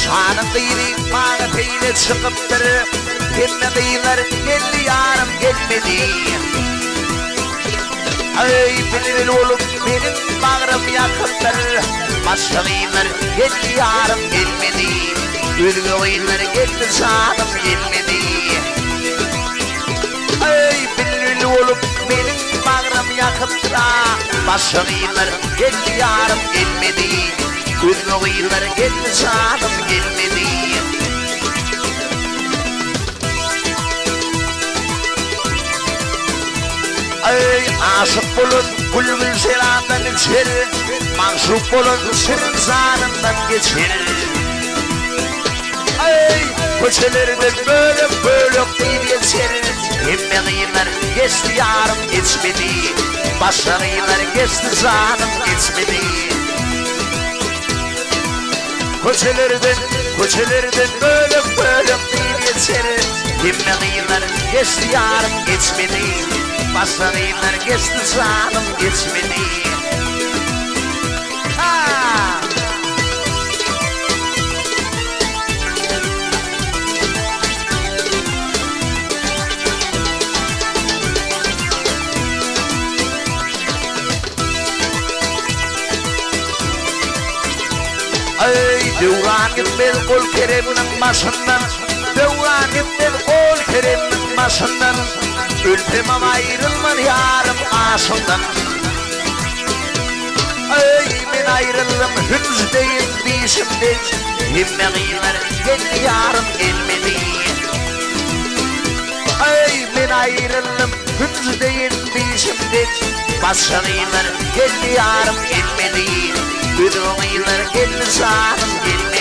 Şanın kıyri mağı peyle çıkıptır. Hemme kıyılar geldi yarım gelmedi. Ay bilir olup benim bağrım yakıptır. Başka kıyılar geldi yarım gelmedi. Ülgü kıyılar geldi canım gelmedi. Ay bilir olup benim bağrım yakıptır. Başka kıyılar geldi yarım gelmedi. Ülgü kıyılar geldi canım gelmedi. Ay aşık bulun bülbül selamdan içer. Mansuk bulun senin zanından geçer. Ay köşelerde böyle böyle bir geçer. Hemme kıyılar geçti yarım geçmedi. Başka kıyılar geçti zanım geçmedi. Köşelerden böyle böyle bir geçer. Hemme kıyılar geçti yarım geçmedi. Başka kıyılar geçti zanım geçmedi. Ay devran gitmez kol Kerem'in başından. Devran gitmez kol Kerem'in başından. Ülpemem ayrılman yarım aşından. Ay ben ayrıldım hüzdeyim dişimden. Hemme kıyılar geldi yarım gelmedi. Ay ben ayrıldım hüzdeyim dişimden. Başka kıyılar geldi yarım gelmedi. Ülgü kıyılar geldi canım gelmedi.